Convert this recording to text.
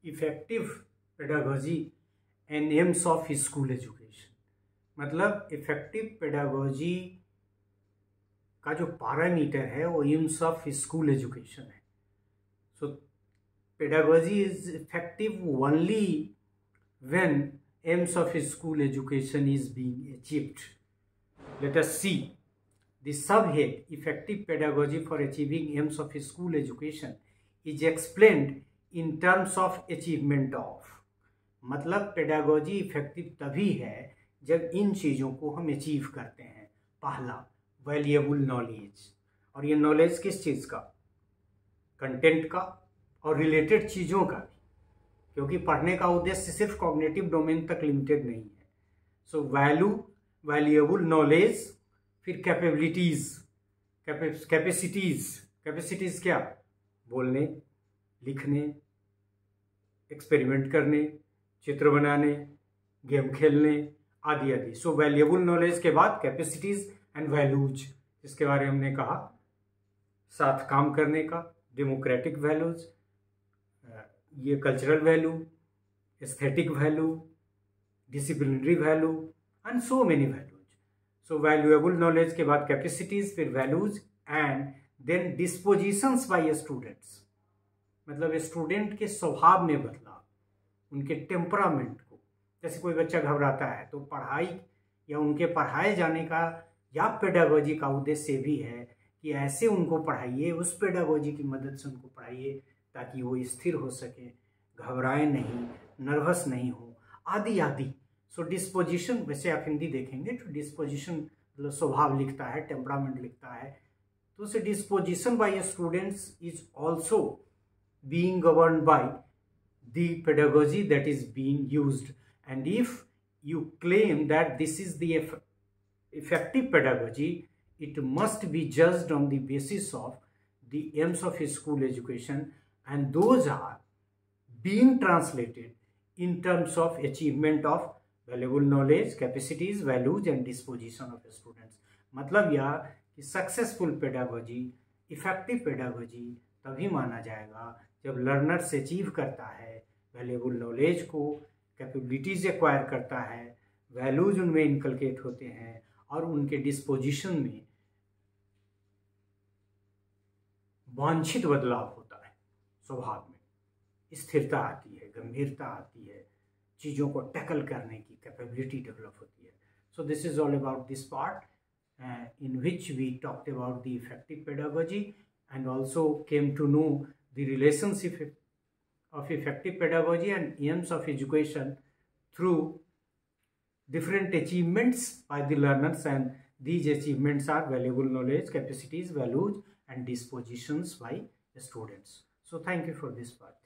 Effective pedagogy and AIIMS of school education. मतलब effective pedagogy का जो पैरामीटर है वो एम्स ऑफ स्कूल एजुकेशन है। So pedagogy is effective only when aims of school education is being achieved. Let us see the subhead effective pedagogy for achieving aims of school education is explained in terms of achievement of। मतलब pedagogy effective तभी है जब इन चीज़ों को हम achieve करते हैं। पहला, वैल्यूएबल नॉलेज, और ये नॉलेज किस चीज़ का? कंटेंट का और रिलेटेड चीज़ों का भी, क्योंकि पढ़ने का उद्देश्य सिर्फ कॉग्निटिव डोमेन तक लिमिटेड नहीं है। सो वैल्यूएबल नॉलेज, फिर कैपेबिलिटीज, कैपेसिटीज क्या? बोलने, लिखने, एक्सपेरिमेंट करने, चित्र बनाने, गेम खेलने आदि आदि। सो वैल्यूएबल नॉलेज के बाद कैपेसिटीज एंड वैल्यूज, जिसके बारे में हमने कहा, साथ काम करने का, डेमोक्रेटिक वैल्यूज, ये cultural value, aesthetic value, disciplinary value and so many values. So valuable knowledge के बाद कैपेसिटीज, फिर values and then dispositions by students. मतलब स्टूडेंट के स्वभाव में बदलाव, उनके टेम्परामेंट को। जैसे कोई बच्चा घबराता है तो पढ़ाई या उनके पढ़ाए जाने का या पेडागोजी का उद्देश्य भी है कि ऐसे उनको पढ़ाइए, उस पेडागोजी की मदद से उनको पढ़ाइए ताकि वो स्थिर हो सके, घबराए नहीं, नर्वस नहीं हो, आदि आदि। सो डिस्पोजिशन, वैसे आप हिंदी देखेंगे तो डिस्पोजिशन मतलब स्वभाव लिखता है, टेम्परामेंट लिखता है। तो से disposition by students is also being governed by the pedagogy that is being used. And if you claim that this is the effective pedagogy, it must be judged on the basis of the aims of school education, and those are being translated in terms of achievement of valuable knowledge, capacities, values and disposition of students। मतलब यह कि successful pedagogy, effective pedagogy तभी माना जाएगा जब learners achieve करता है valuable knowledge को, कैपेबिलिटीज एक्वायर करता है, वैल्यूज उनमें इनकलकेट होते हैं और उनके डिस्पोजिशन में वांछित बदलाव होता है, स्वभाव में स्थिरता आती है, गंभीरता आती है, चीज़ों को टैकल करने की कैपेबिलिटी डेवलप होती है। So this is all about this part in which we talked about the effective pedagogy and also came to know the relationship of effective pedagogy and aims of education through different achievements by the learners, and these achievements are valuable knowledge, capacities, values and dispositions by the students. So thank you for this part.